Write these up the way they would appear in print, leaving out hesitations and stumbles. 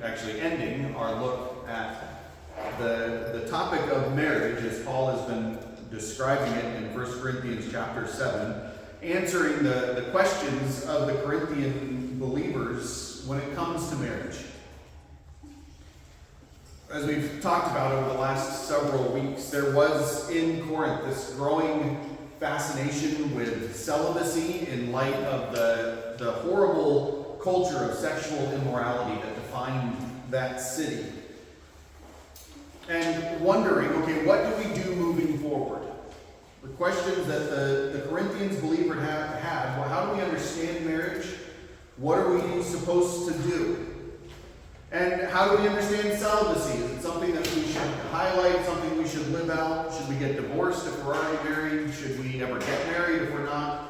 actually ending our look at the topic of marriage as Paul has been describing it in 1 Corinthians chapter 7, answering the questions of the Corinthian believers when it comes to marriage. As we've talked about over the last several weeks, there was in Corinth this growing fascination with celibacy in light of the horrible culture of sexual immorality that defined that city. And wondering, okay, what do we do moving forward? The questions that the Corinthians believer had, well, how do we understand marriage? What are we supposed to do? And how do we understand celibacy? Is it something that we should highlight, something we should live out? Should we get divorced if we're already married? Should we ever get married if we're not?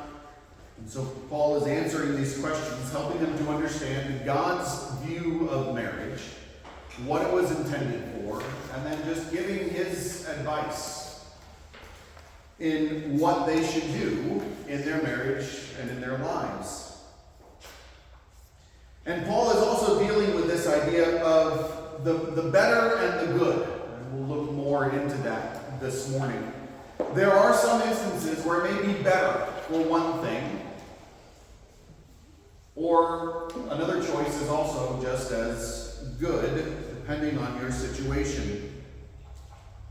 And so Paul is answering these questions, helping them to understand God's view of marriage, what it was intended for, and then just giving his advice in what they should do in their marriage and in their lives. And Paul is also dealing with this idea of the better and the good. And we'll look more into that this morning. There are some instances where it may be better for one thing, or another choice is also just as good, depending on your situation.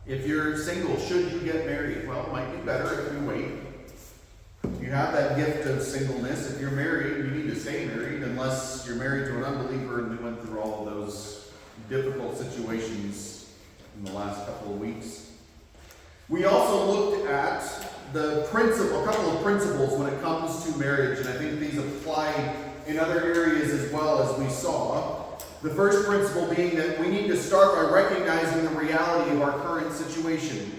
If you're single, should you get married? Well, it might be better if you wait. You have that gift of singleness. If you're married, you need to stay married unless you're married to an unbeliever and we went through all of those difficult situations in the last couple of weeks. We also looked at a couple of principles when it comes to marriage, and I think these apply in other areas as well, as we saw. The first principle being that we need to start by recognizing the reality of our current situation.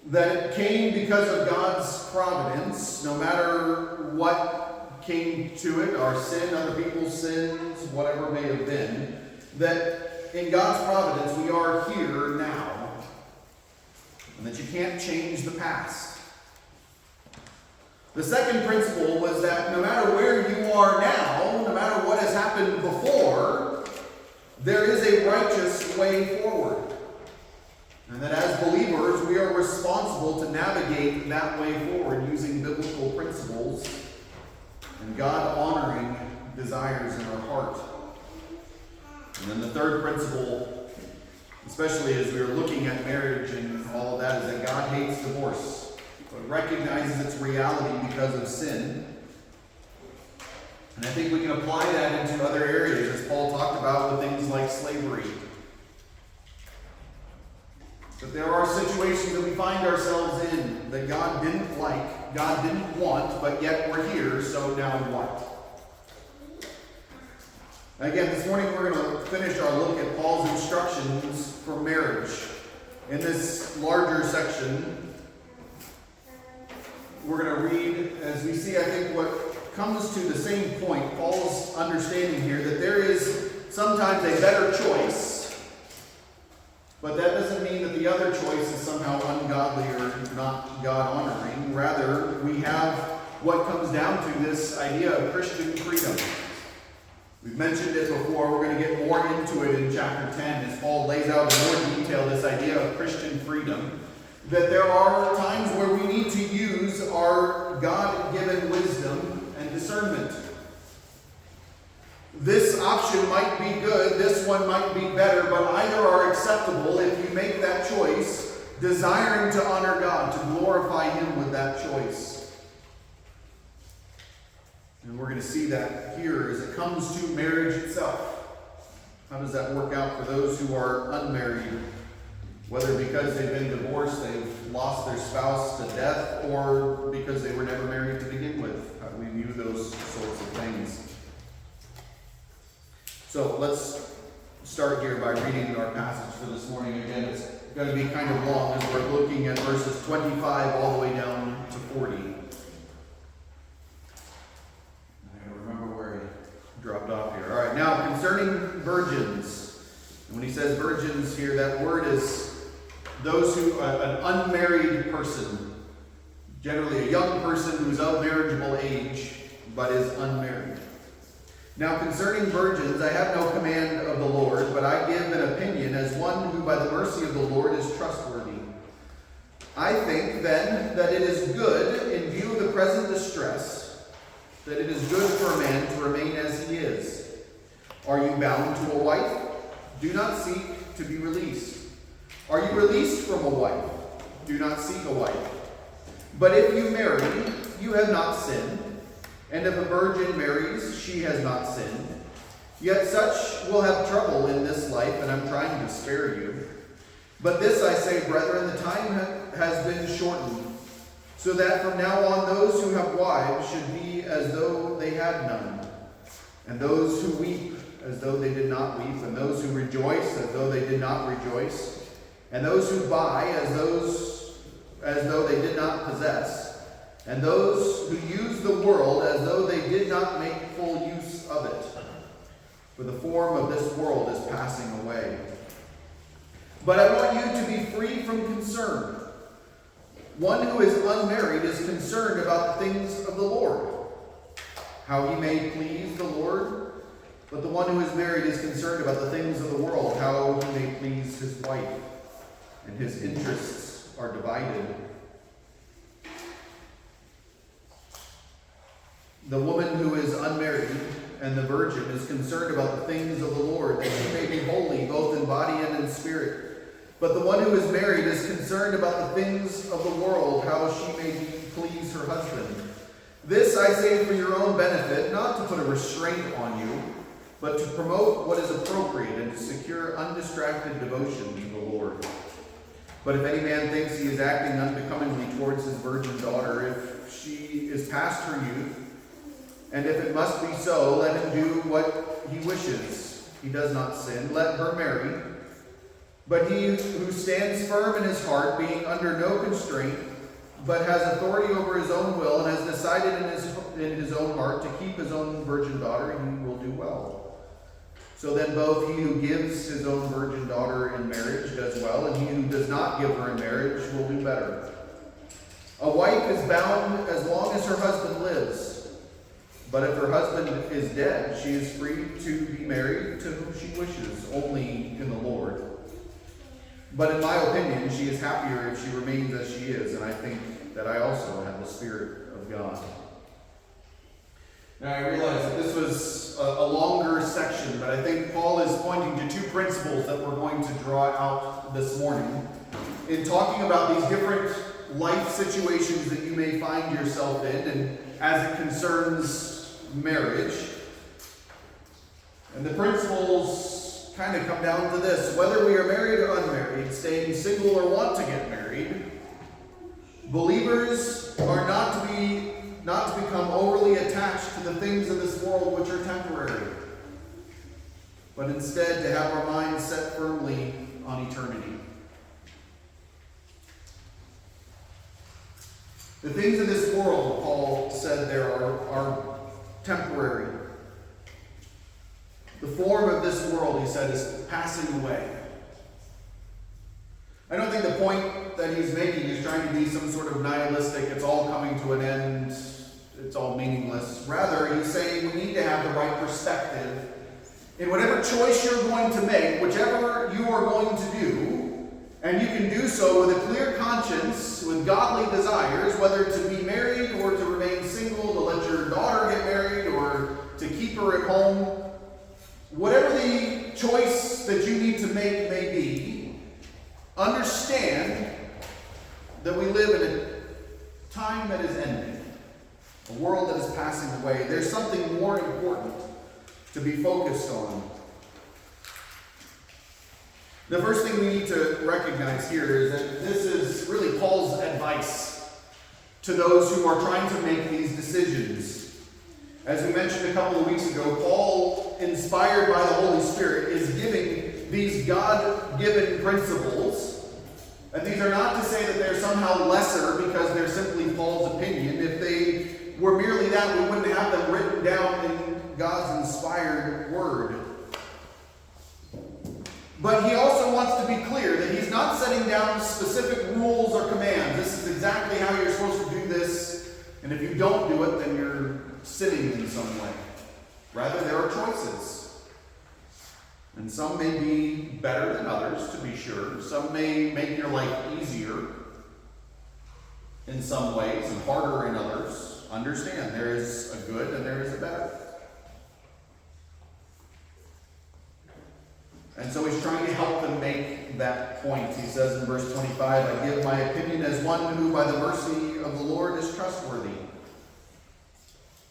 That it came because of God's providence, no matter what came to it, our sin, other people's sins, whatever may have been, that in God's providence we are here now, and that you can't change the past. The second principle was that no matter where you are now, no matter what has happened before, there is a righteous way forward. And that as believers, we are responsible to navigate that way forward using biblical principles and God-honoring desires in our heart. And then the third principle, especially as we are looking at marriage and all of that, is that God hates divorce, but recognizes its reality because of sin. And I think we can apply that into other areas, as Paul talked about with things like slavery. But there are situations that we find ourselves in that God didn't like, God didn't want, but yet we're here, so now what? Again, this morning we're going to finish our look at Paul's instructions for marriage. In this larger section, we're going to read, as we see, I think, what comes to the same point, Paul's understanding here, that there is sometimes a better choice. But that doesn't mean that the other choice is somehow ungodly or not God-honoring. Rather, we have what comes down to this idea of Christian freedom. We've mentioned it before. We're going to get more into it in chapter 10 as Paul lays out in more detail this idea of Christian freedom. That there are times where we need to use our God-given wisdom and discernment. This option might be good, this one might be better, but either are acceptable if you make that choice, desiring to honor God, to glorify Him with that choice. And we're going to see that here as it comes to marriage itself. How does that work out for those who are unmarried? Whether because they've been divorced, they've lost their spouse to death, or because they were never married to begin with. How do we view those sorts of things? So let's start here by reading our passage for this morning. Again, it's going to be kind of long as we're looking at verses 25 all the way down to 40. I got to remember where he dropped off here. All right, now concerning virgins. And when he says virgins here, that word is those who, an unmarried person, generally a young person who's of marriageable age, but is unmarried. Now concerning virgins, I have no command of the Lord, but I give an opinion as one who by the mercy of the Lord is trustworthy. I think then that it is good, in view of the present distress, that it is good for a man to remain as he is. Are you bound to a wife? Do not seek to be released. Are you released from a wife? Do not seek a wife. But if you marry, you have not sinned. And if a virgin marries, she has not sinned. Yet such will have trouble in this life, and I'm trying to spare you. But this I say, brethren, the time has been shortened, so that from now on those who have wives should be as though they had none, and those who weep as though they did not weep, and those who rejoice as though they did not rejoice, and those who buy as though they did not possess, and those who use the world as though they did not make full use of it. For the form of this world is passing away. But I want you to be free from concern. One who is unmarried is concerned about the things of the Lord, how he may please the Lord. But the one who is married is concerned about the things of the world, how he may please his wife, and his interests are divided. The woman who is unmarried and the virgin is concerned about the things of the Lord, that she may be holy both in body and in spirit. But the one who is married is concerned about the things of the world, how she may please her husband. This I say for your own benefit, not to put a restraint on you, but to promote what is appropriate and to secure undistracted devotion to the Lord. But if any man thinks he is acting unbecomingly towards his virgin daughter, if she is past her youth, and if it must be so, let him do what he wishes. He does not sin. Let her marry. But he who stands firm in his heart, being under no constraint, but has authority over his own will, and has decided in his own heart to keep his own virgin daughter, he will do well. So then both he who gives his own virgin daughter in marriage does well, and he who does not give her in marriage will do better. A wife is bound as long as her husband lives. But if her husband is dead, she is free to be married to whom she wishes, only in the Lord. But in my opinion, she is happier if she remains as she is, and I think that I also have the Spirit of God. Now I realize that this was a longer section, but I think Paul is pointing to two principles that we're going to draw out this morning in talking about these different life situations that you may find yourself in, and as it concerns marriage. And the principles kind of come down to this: whether we are married or unmarried, staying single or want to get married, believers are not to become overly attached to the things of this world which are temporary, but instead to have our minds set firmly on eternity. The things of this world, Paul said there, are temporary. The form of this world, he said, is passing away. I don't think the point that he's making is trying to be some sort of nihilistic, it's all coming to an end, it's all meaningless. Rather, he's saying we need to have the right perspective in whatever choice you're going to make, whichever you are going to do. And you can do so with a clear conscience, with godly desires, whether to be married or to remain single, to let your daughter get married or to keep her at home. Whatever the choice that you need to make may be, understand that we live in a time that is ending, a world that is passing away. There's something more important to be focused on. The first thing we need to recognize here is that this is really Paul's advice to those who are trying to make these decisions. As we mentioned a couple of weeks ago, Paul, inspired by the Holy Spirit, is giving these God-given principles. And these are not to say that they're somehow lesser because they're simply Paul's opinion. If they were merely that, we wouldn't have them written down in God's inspired word. But he also wants to be clear that he's not setting down specific rules or commands. This is exactly how you're supposed to do this, and if you don't do it, then you're sinning in some way. Rather, there are choices. And some may be better than others, to be sure. Some may make your life easier in some ways and harder in others. Understand, there is a good and there is a better. And so he's trying to help them make that point. He says in verse 25, I give my opinion as one who by the mercy of the Lord is trustworthy.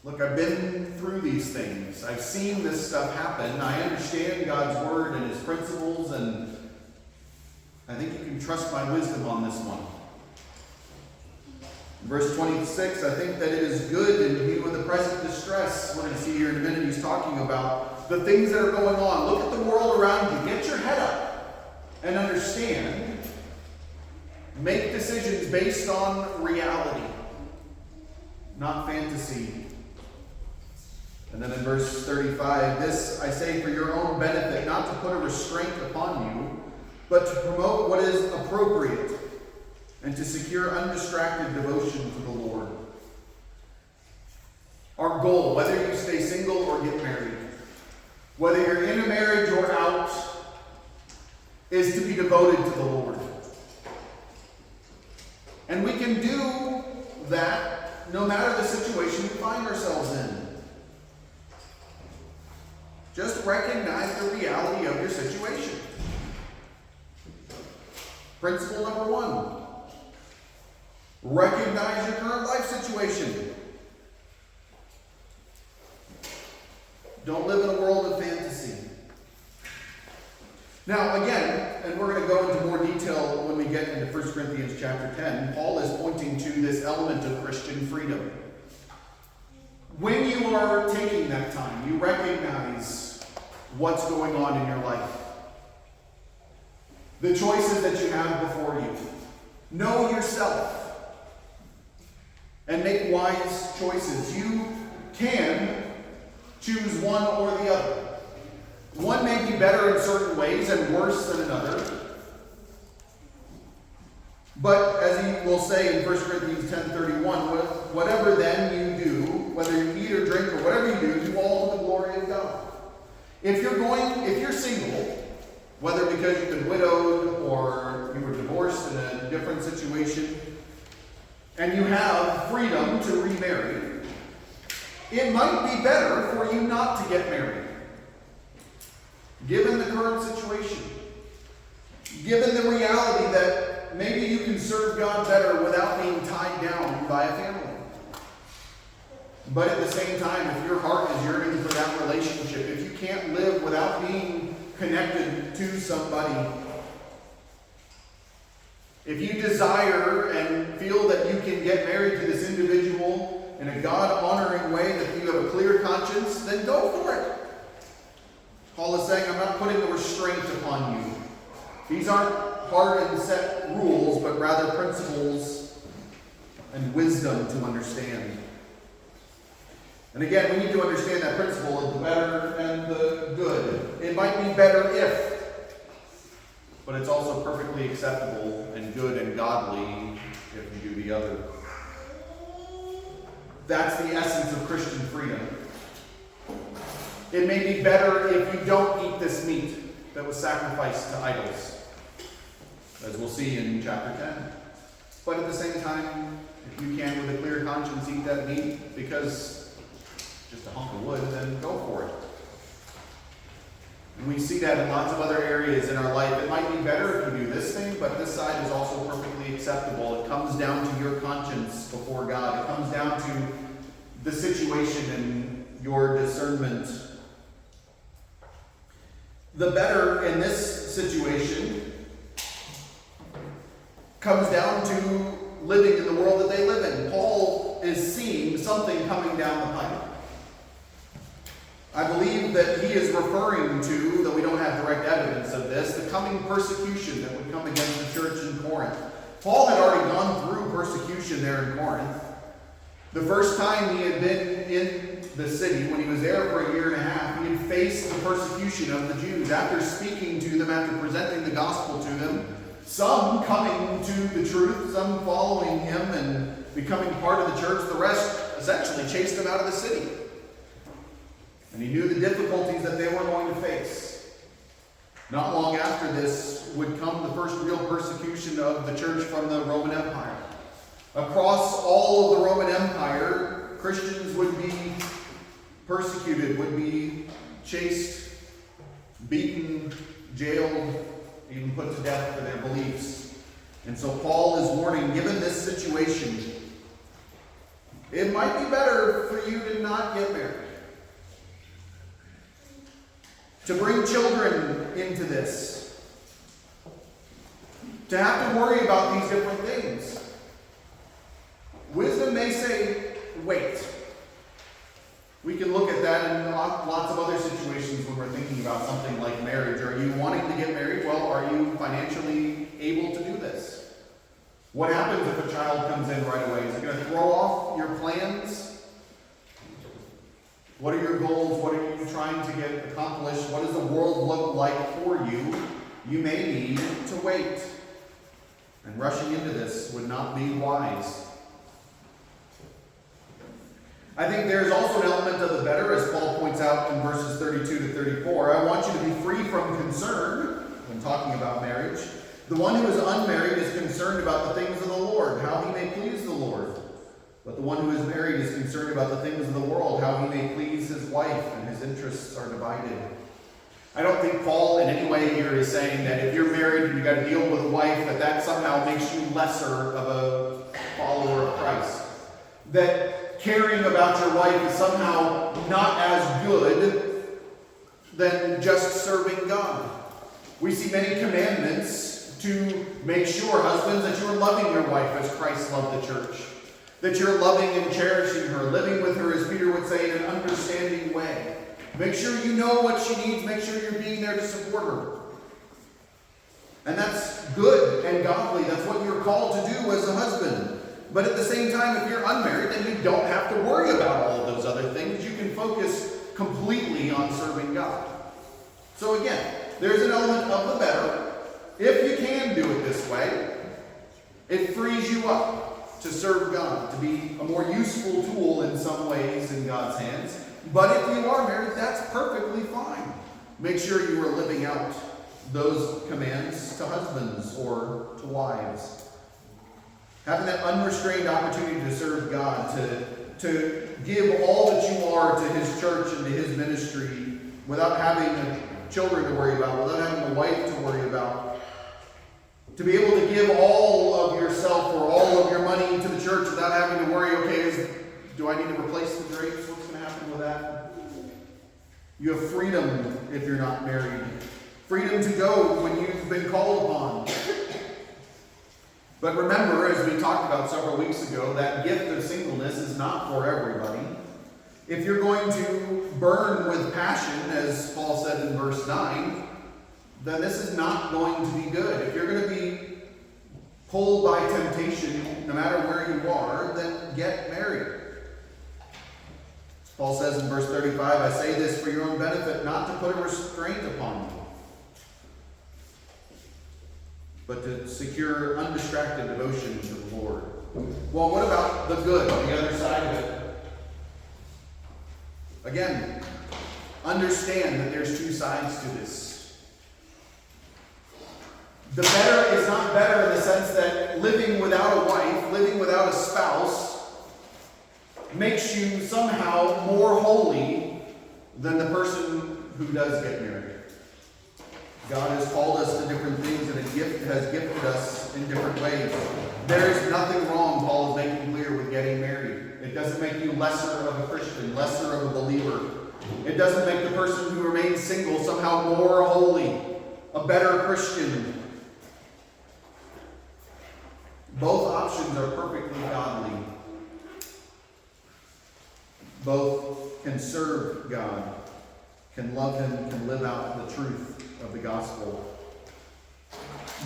Look, I've been through these things. I've seen this stuff happen. I understand God's word and his principles, and I think you can trust my wisdom on this one. In verse 26, I think that it is good in view of the present distress. We're going to see here in a minute, he's talking about the things that are going on. Look at the world around you. Get your head up and understand. Make decisions based on reality, not fantasy. And then in verse 35, this I say for your own benefit, not to put a restraint upon you, but to promote what is appropriate and to secure undistracted devotion to the Lord. Our goal, whether you stay single or get married, whether you're in a marriage or out, is to be devoted to the Lord. And we can do that no matter the situation we find ourselves in. Just recognize the reality of your situation. Principle number 1. Recognize your current life situation. Don't live in a world of fantasy. Now again, and we're going to go into more detail when we get into 1 Corinthians chapter 10, Paul is pointing to this element of Christian freedom. When you are taking that time, you recognize what's going on in your life. The choices that you have before you. Know yourself. And make wise choices. You can choose one or the other. One may be better in certain ways and worse than another. But as he will say in 1 Corinthians 10:31, whatever then you do, whether you eat or drink or whatever you do all to the glory of God. If you're single, whether because you've been widowed or you were divorced in a different situation, and you have freedom to remarry, it might be better for you not to get married. Given the current situation, given the reality that maybe you can serve God better without being tied down by a family. But at the same time, if your heart is yearning for that relationship, if you can't live without being connected to somebody, if you desire and feel that you can get married to this individual in a God-honoring way, that you have a clear conscience, then go for it. Paul is saying, I'm not putting a restraint upon you. These aren't hard and set rules, but rather principles and wisdom to understand. And again, we need to understand that principle of the better and the good. It might be better if, but it's also perfectly acceptable and good and godly if you do the other. That's the essence of Christian freedom. It may be better if you don't eat this meat that was sacrificed to idols, as we'll see in chapter 10. But at the same time, if you can, with a clear conscience, eat that meat because it's just a hunk of wood, then go for it. And we see that in lots of other areas in our life. It might be better if you do this thing, but this side is also perfectly acceptable. It comes down to your conscience before God. It comes down to the situation and your discernment. The better in this situation comes down to living in the world that they live in. Paul is seeing something coming down the pipe. I believe that he is referring to, though we don't have direct evidence of this, the coming persecution that would come against the church in Corinth. Paul had already gone through persecution there in Corinth. The first time he had been in the city, when he was there for a year and a half, he had faced the persecution of the Jews. After speaking to them, after presenting the gospel to them, some coming to the truth, some following him and becoming part of the church, the rest essentially chased him out of the city. And he knew the difficulties that they were going to face. Not long after this would come the first real persecution of the church from the Roman Empire. Across all of the Roman Empire, Christians would be persecuted, would be chased, beaten, jailed, even put to death for their beliefs. And so Paul is warning, given this situation, it might be better for you to not get married. To bring children into this. To have to worry about these different things. Wisdom may say, wait. We can look at that in lots of other situations when we're thinking about something like marriage. Are you wanting to get married? Well, are you financially able to do this? What happens if a child comes in right away? Is it going to throw off your plans? What are your goals? What are you trying to get accomplished? What does the world look like for you? You may need to wait. And rushing into this would not be wise. I think there's also an element of the better, as Paul points out in verses 32 to 34. I want you to be free from concern when talking about marriage. The one who is unmarried is concerned about the things of the Lord, how he may please the Lord. But the one who is married is concerned about the things of the world, how he may please his wife, and his interests are divided. I don't think Paul in any way here is saying that if you're married and you've got to deal with a wife, that somehow makes you lesser of a follower of Christ. That caring about your wife is somehow not as good than just serving God. We see many commandments to make sure, husbands, that you are loving your wife as Christ loved the church. That you're loving and cherishing her, living with her, as Peter would say, in an understanding way. Make sure you know what she needs. Make sure you're being there to support her. And that's good and godly. That's what you're called to do as a husband. But at the same time, if you're unmarried, then you don't have to worry about all of those other things. You can focus completely on serving God. So again, there's an element of the better. If you can do it this way, it frees you up to serve God, to be a more useful tool in some ways in God's hands. But if you are married, that's perfectly fine. Make sure you are living out those commands to husbands or to wives. Having that unrestrained opportunity to serve God, to give all that you are to his church and to his ministry without having children to worry about, without having a wife to worry about. To be able to give all of yourself or all of your money to the church without having to worry, okay, do I need to replace the drapes? What's going to happen with that? You have freedom if you're not married. Freedom to go when you've been called upon. But remember, as we talked about several weeks ago, that gift of singleness is not for everybody. If you're going to burn with passion, as Paul said in verse 9, then this is not going to be good. If you're going to be pulled by temptation, no matter where you are, then get married. Paul says in verse 35, I say this for your own benefit, not to put a restraint upon you, but to secure undistracted devotion to the Lord. Well, what about the good, the other side of it? Again, understand that there's two sides to this. The better is not better in the sense that living without a wife, living without a spouse, makes you somehow more holy than the person who does get married. God has called us to different things and has gifted us in different ways. There is nothing wrong, Paul is making clear, with getting married. It doesn't make you lesser of a Christian, lesser of a believer. It doesn't make the person who remains single somehow more holy, a better Christian. Both options are perfectly godly. Both can serve God, can love him, can live out the truth of the gospel.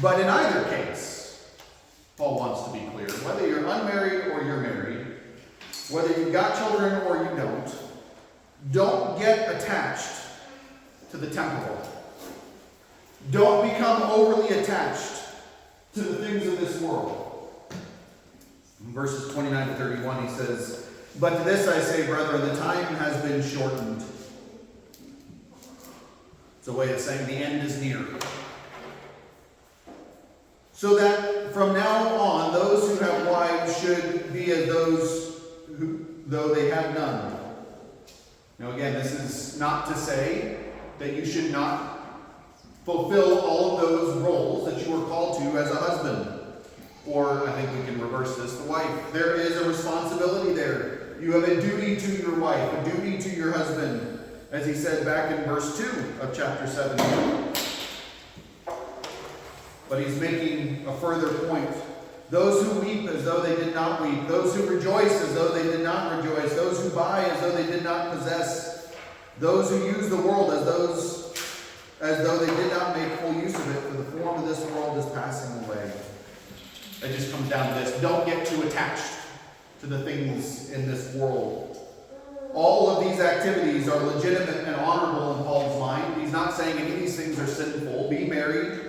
But in either case, Paul wants to be clear, whether you're unmarried or you're married, whether you've got children or you don't get attached to the temporal. Don't become overly attached to the things of this world. In verses 29 to 31, he says, but to this I say, brethren, the time has been shortened. It's a way of saying the end is near. So that from now on, those who have wives should be as those who, though they have none. Now again, this is not to say that you should not fulfill all of those roles that you were called to as a husband. Or, I think we can reverse this, the wife. There is a responsibility there. You have a duty to your wife, a duty to your husband, as he said back in verse 2 of chapter 7. But he's making a further point. Those who weep as though they did not weep. Those who rejoice as though they did not rejoice. Those who buy as though they did not possess. Those who use the world as though they did not make full use of it, for the form of this world is passing away. It just comes down to this. Don't get too attached to the things in this world. All of these activities are legitimate and honorable in Paul's mind. He's not saying any of these things are sinful. Be married.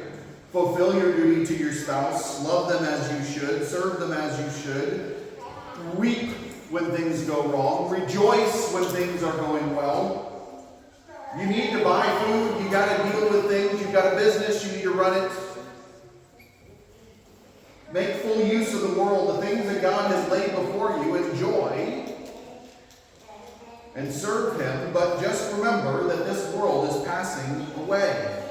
Fulfill your duty to your spouse. Love them as you should. Serve them as you should. Weep when things go wrong. Rejoice when things are going well. You need to buy food. You got to deal with things. You've got a business. You need to run it. Make full use of the world. The things that God has laid before you. Enjoy and serve Him. But just remember that this world is passing away.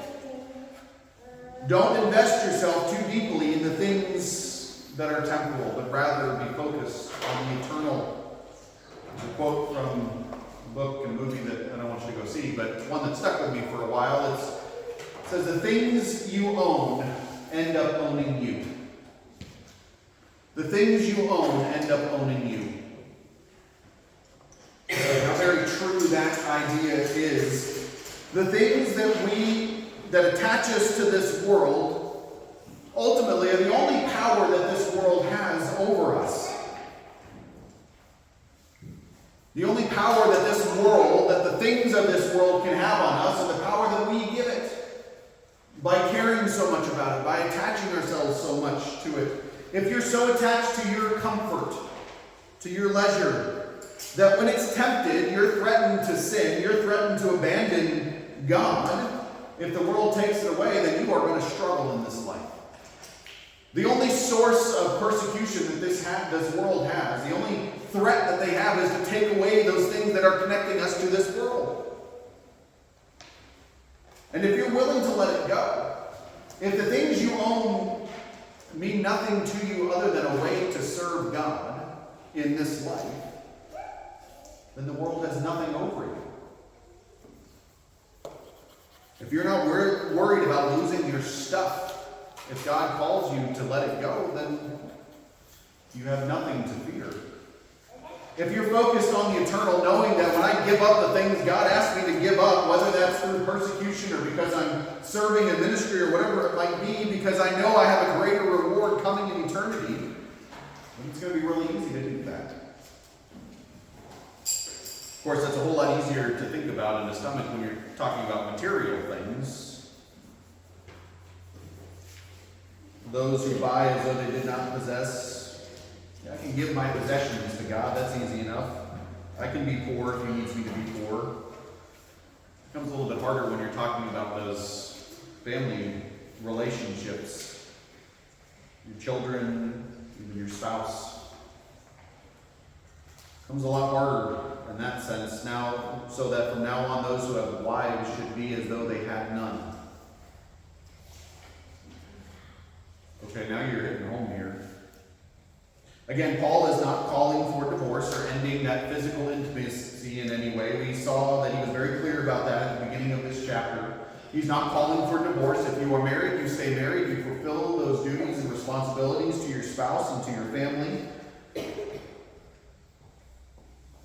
Don't invest yourself too deeply in the things that are temporal, but rather be focused on the eternal. There's a quote from a book and movie that I don't want you to go see, but one that stuck with me for a while. It says, the things you own end up owning you. The things you own end up owning you. How very true that idea is. The things that attach us to this world, ultimately are the only power that this world has over us. The only power that this world, that the things of this world can have on us, are the power that we give it. By caring so much about it, by attaching ourselves so much to it. If you're so attached to your comfort, to your leisure, that when it's tempted, you're threatened to sin, you're threatened to abandon God. If the world takes it away, then you are going to struggle in this life. The only source of persecution that this world has, the only threat that they have, is to take away those things that are connecting us to this world. And if you're willing to let it go, if the things you own mean nothing to you other than a way to serve God in this life, then the world has nothing over you. If you're not worried about losing your stuff, if God calls you to let it go, then you have nothing to fear. If you're focused on the eternal, knowing that when I give up the things God asked me to give up, whether that's through persecution or because I'm serving in ministry or whatever it might be, because I know I have a greater reward coming in eternity, then it's going to be really easy to do that. Of course, that's a whole lot easier to think about in the stomach when you're talking about material things. Those who buy as though they did not possess. I can give my possessions to God. That's easy enough. I can be poor if He needs me to be poor. It becomes a little bit harder when you're talking about those family relationships. Your children, even your spouse. It becomes a lot harder in that sense now, so that from now on those who have wives should be as though they had none. Okay, now you're hitting home here. Again, Paul is not calling for divorce or ending that physical intimacy in any way. We saw that he was very clear about that at the beginning of this chapter. He's not calling for divorce. If you are married, you stay married. You fulfill those duties and responsibilities to your spouse and to your family.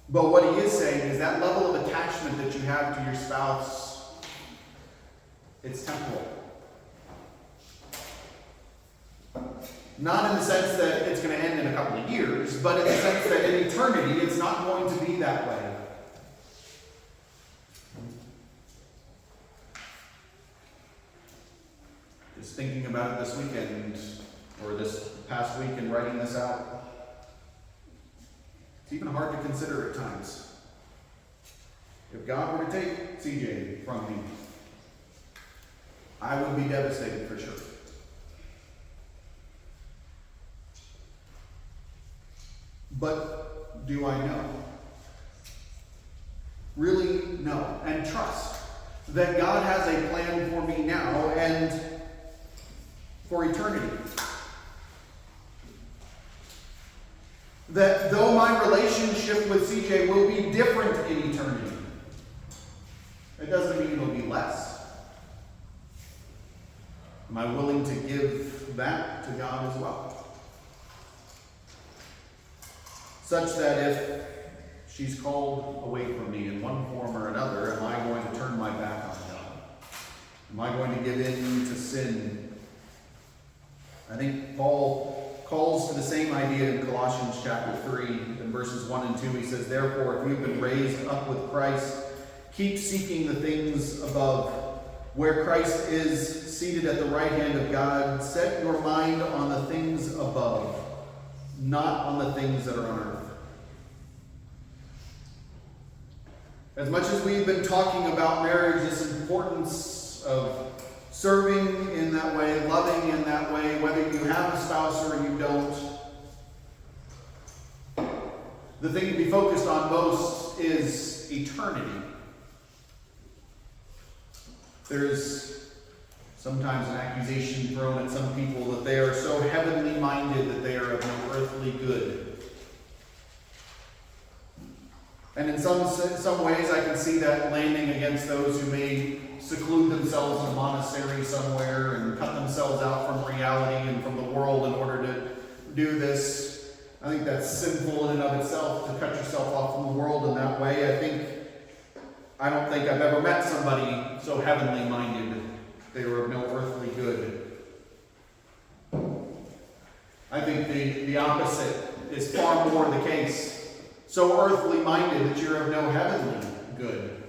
But what he is saying is that level of attachment that you have to your spouse, it's temporal. Not in the sense that it's going to end in a couple of years, but in the sense that in eternity, it's not going to be that way. Just thinking about it this weekend, or this past week and writing this out, it's even hard to consider at times. If God were to take CJ from me, I would be devastated for sure. But do I know? Really know and trust that God has a plan for me now and for eternity. That though my relationship with CJ will be different in eternity, it doesn't mean it'll be less. Am I willing to give that to God as well? Such that if she's called away from me in one form or another, am I going to turn my back on God? Am I going to give in to sin? I think Paul calls to the same idea in Colossians chapter 3, in verses 1 and 2. He says, "Therefore, if you've been raised up with Christ, keep seeking the things above, where Christ is seated at the right hand of God. Set your mind on the things above, not on the things that are on earth." As much as we've been talking about marriage, this importance of serving in that way, loving in that way, whether you have a spouse or you don't, the thing to be focused on most is eternity. There's sometimes an accusation thrown at some people that they are so heavenly minded that they are of no earthly good. And in some ways I can see that landing against those who may seclude themselves in a monastery somewhere and cut themselves out from reality and from the world in order to do this. I think that's sinful in and of itself, to cut yourself off from the world in that way. I don't think I've ever met somebody so heavenly minded they were of no earthly good. I think the opposite is far more the case. So earthly minded that you're of no heavenly good.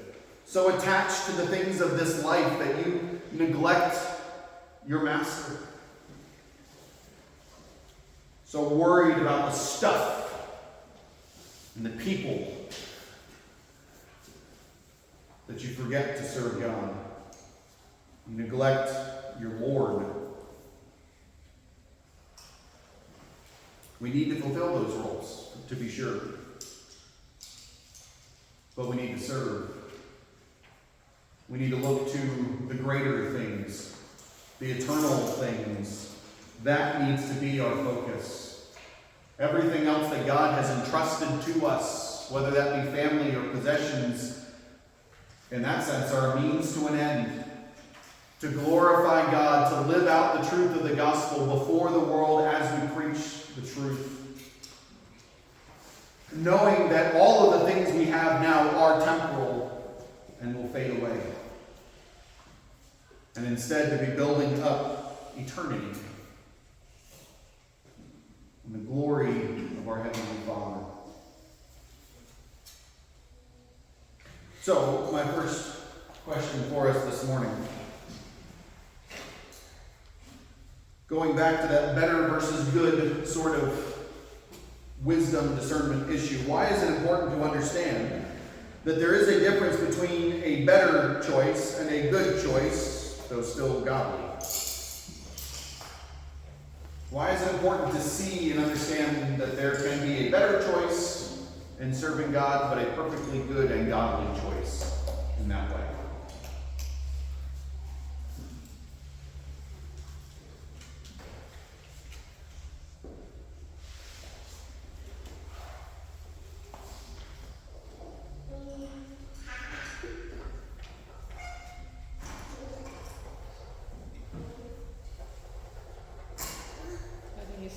So attached to the things of this life that you neglect your master. So worried about the stuff and the people that you forget to serve God. You neglect your Lord. We need to fulfill those roles, to be sure. But we need to serve. We need to look to the greater things, the eternal things. That needs to be our focus. Everything else that God has entrusted to us, whether that be family or possessions, in that sense, are a means to an end. To glorify God, to live out the truth of the gospel before the world as we preach the truth. Knowing that all of the things we have now are temporal and will fade away. And instead to be building up eternity in the glory of our Heavenly Father. So, my first question for us this morning. Going back to that better versus good sort of wisdom discernment issue, why is it important to understand that there is a difference between a better choice and a good choice, though still godly? Why is it important to see and understand that there can be a better choice in serving God, but a perfectly good and godly choice in that way?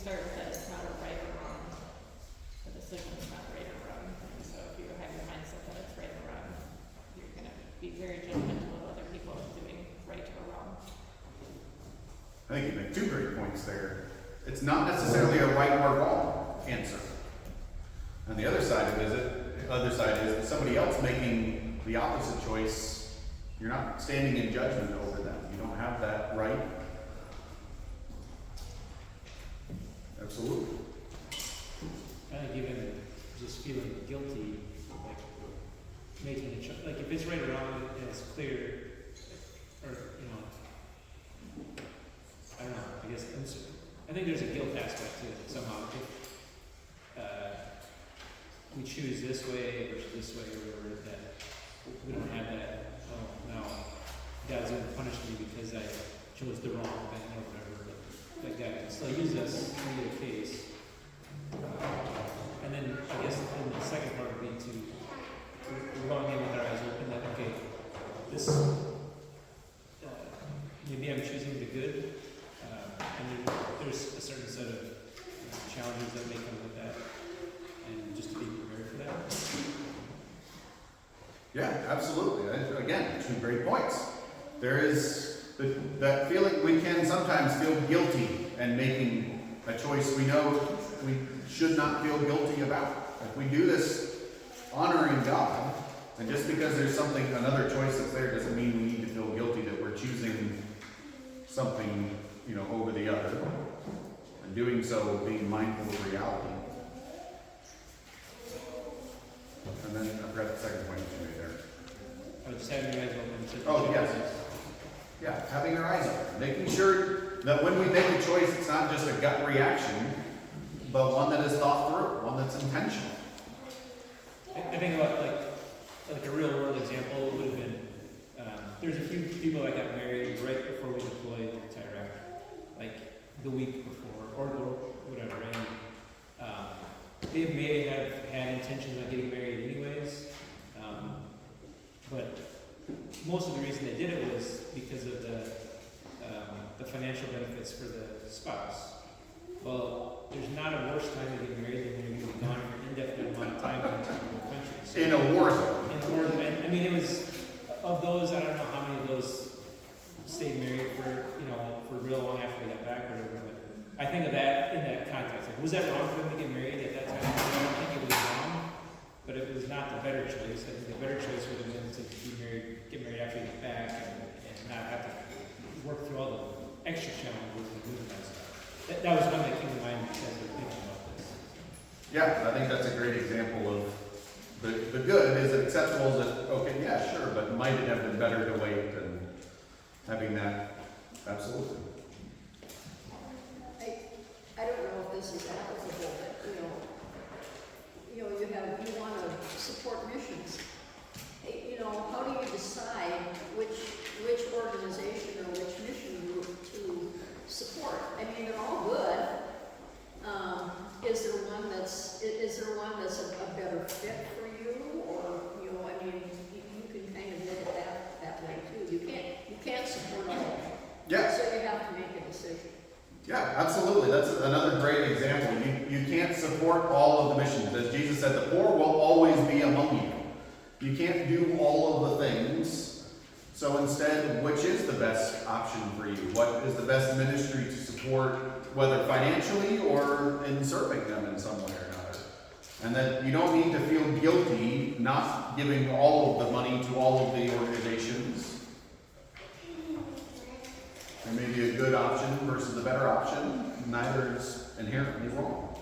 Start with that it's not a right or wrong. The decision is not right or wrong. And so if you have your mindset that it's right or wrong, you're going to be very judgmental of other people doing right or wrong. I think you make two great points there. It's not necessarily a right or wrong answer. And the other side of it is somebody else making the opposite choice. You're not standing in judgment over them. You don't have that right. Absolutely. I think even just feeling guilty, like making a choice, like if it's right or wrong and it's clear, or think there's a guilt aspect to it somehow. If we choose this way versus this way, or whatever, that we don't have that, oh, now God's going to punish me because I chose the wrong thing or whatever. That God can still use us in either case. And then I guess then the second part would be to, we're going in with our eyes open that, okay, this, maybe I'm choosing the good, and then there's a certain set of challenges that may come with that, and just to be prepared for that. Yeah, absolutely. Again, 2 great points. There is that feeling we can sometimes feel guilty and making a choice we know we should not feel guilty about. If we do this honoring God, and just because there's another choice that's there, doesn't mean we need to feel guilty that we're choosing something, over the other. And doing so, being mindful of reality. And then I forgot the second point that you made there. I would just having your eyes open to Oh, yes. Yeah, having our eyes open. Making sure that when we make a choice, it's not just a gut reaction, but one that is thought through, one that's intentional. I think about like a real world example would have been, there's a few people that got married right before we deployed to Iraq, like the week before, or whatever, and they may have had intentions on getting married anyways, but most of the reason they did it was because of the financial benefits for the spouse. Well, there's not a worse time to get married than when you're going to be gone for an indefinite amount of time in a country. So, In a war zone. in a war zone. I mean, it was, of those, I don't know how many of those stayed married for real long after they got back or whatever, but I think of that in that context. Like, was that wrong for them to get married at that time? I don't think it was wrong, but it was not the better choice. I think the better choice would have been to get married after you get back and not have to work through all the extra challenges of moving that stuff. That was one that came to mind as we're thinking about this. Yeah, I think that's a great example of the good. Is it acceptable? Is it okay? Yeah, sure, but might it have been better to wait than having that? Absolutely. I don't know if this is applicable, but you want to support missions. How do you decide which organization or which mission group to support? I mean, they're all good. Is there one that's a better fit for you, or you can kind of look at that way too. You can't support all of them. Yeah. So you have to make a decision. Yeah, absolutely. That's another great example. You can't support all of the missions. As Jesus said, the poor will always be among you. You can't do all of the things. So instead, which is the best option for you? What is the best ministry to support, whether financially or in serving them in some way or another? And that you don't need to feel guilty not giving all of the money to all of the organizations. There may be a good option versus a better option. Neither is inherently wrong.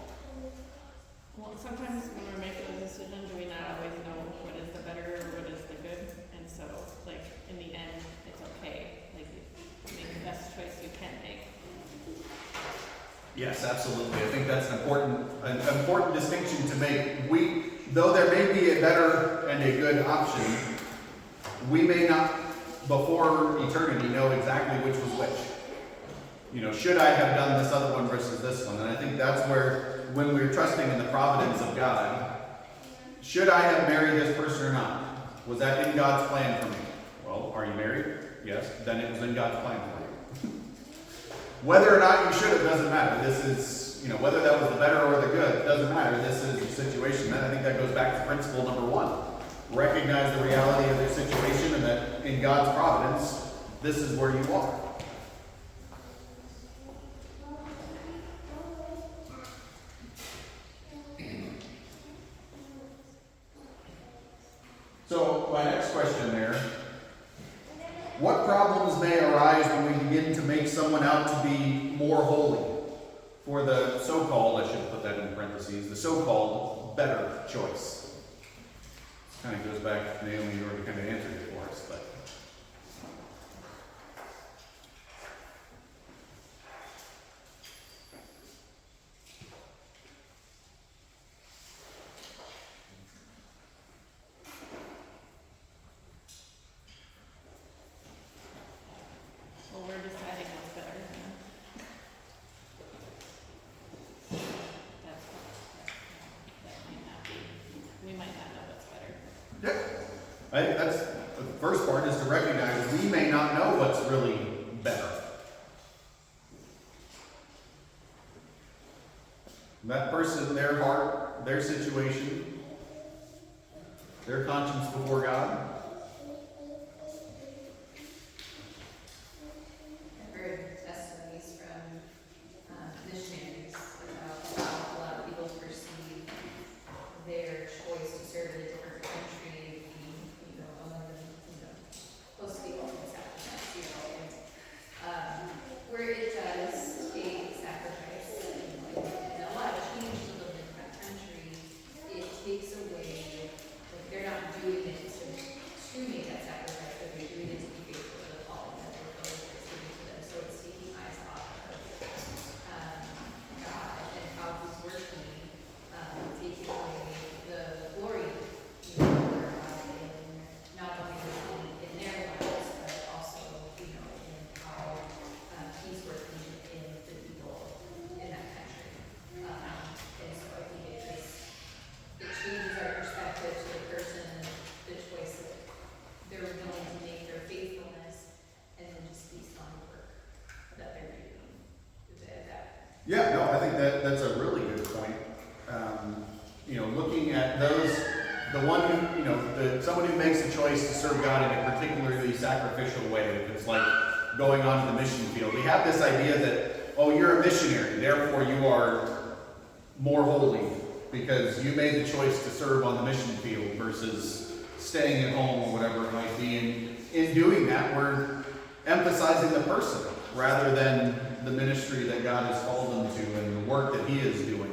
Well, sometimes when we're making a decision, do we not always know what is the better or what is the good? And so, like, in the end, it's okay. Like, you make the best choice you can make. Yes, absolutely. I think that's an important distinction to make. Though there may be a better and a good option, we may not, before eternity, know exactly which was which. Should I have done this other one versus this one? And I think that's where, when we're trusting in the providence of God, should I have married this person or not? Was that in God's plan for me? Well, are you married? Yes. Then it was in God's plan for you. Whether or not you should have doesn't matter. This is, whether that was the better or the good, doesn't matter. This is your situation. And I think that goes back to principle number 1. Recognize the reality of their situation and that in God's providence, this is where you are. So, my next question there, what problems may arise when we begin to make someone out to be more holy for the so-called, I should put that in parentheses, the so-called better choice? This kind of goes back to Naomi, you already kind of answered it for us, but. I think that's, the first part is to recognize we may not know what's really better. That person, their heart, their situation, their conscience before God. I've heard testimonies from missionaries about how a lot of people perceive their choice to serve in a different country, being, among the, close to the ultimate sacrifice, and where it does take sacrifice, and a lot of change to live in that country, it takes away, like they're not doing it to make that sacrifice, but they're doing it to be faithful to the calling that their brother is giving to them. So it's taking eyes off of God and how He's working, taking away the glory, for God in not only in their lives, but also, in how He's working in the people in that country. And so I think it changes our perspective to the person and the choice that they're willing to make, their faithfulness, and then just based on the work that they're doing. Yeah, no, I think that's a really good point. Looking at those, the one who, someone who makes a choice to serve God in a particularly sacrificial way, if it's like going onto the mission field. We have this idea that, oh, you're a missionary, therefore you are more holy because you made the choice to serve on the mission field versus staying at home or whatever it might be. And in doing that, we're emphasizing the person rather than the ministry that God has called them to and the work that He is doing.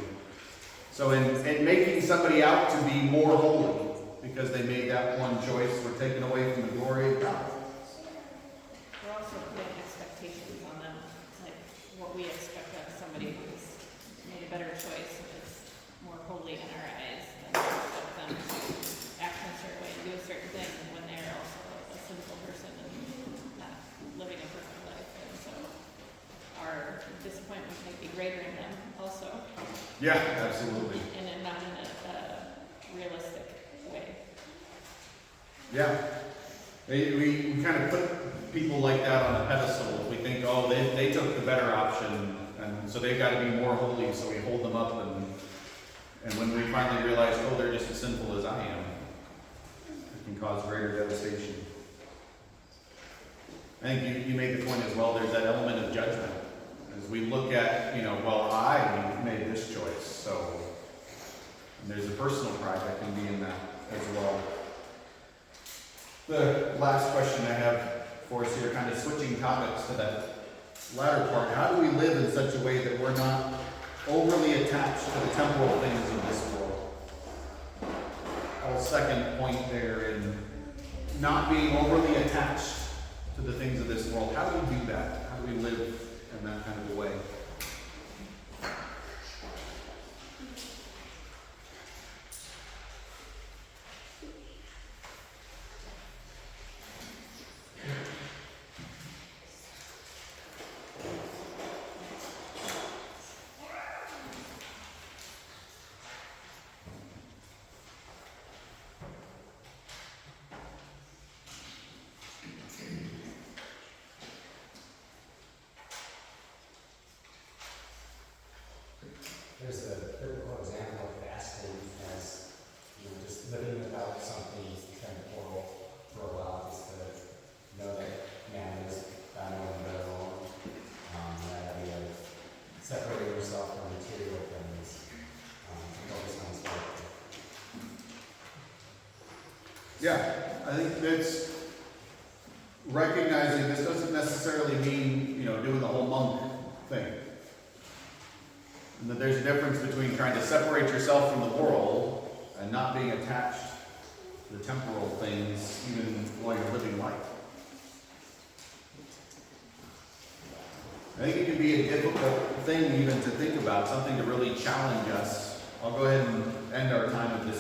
So in making somebody out to be more holy because they made that one choice, we're taking away from the glory of God. We're also putting expectations on them, like what we expect of somebody who's made a better choice, is more holy in our eyes, than we expect them to act in a certain way and do a certain thing when they're also a sinful person and not living a perfect life. And so our disappointment might be greater in them also, Yeah, absolutely. and not in a realistic way. Yeah. We kind of put people like that on a pedestal. We think, oh, they took the better option, and so they've got to be more holy, so we hold them up, and when we finally realize, oh, they're just as sinful as I am, it can cause greater devastation. I think you made the point as well, there's that element of judgment. As we look at, well, I made this choice, so and there's a personal pride that can be in that as well. The last question I have for us here, kind of switching topics to that latter part, how do we live in such a way that we're not overly attached to the temporal things of this world? Paul's second point there in not being overly attached to the things of this world. How do we do that? How do we live in that kind of a way? There's a biblical example of fasting as, just living without something temporal for a while, just to know that man is not only their own, that idea of separating yourself from material things, focus on spiritual. Yeah, I think that's recognizing this doesn't necessarily mean, doing the whole monk thing. And that there's a difference between trying to separate yourself from the world and not being attached to the temporal things, even while you're living life. I think it can be a difficult thing even to think about, something to really challenge us. I'll go ahead and end our time with this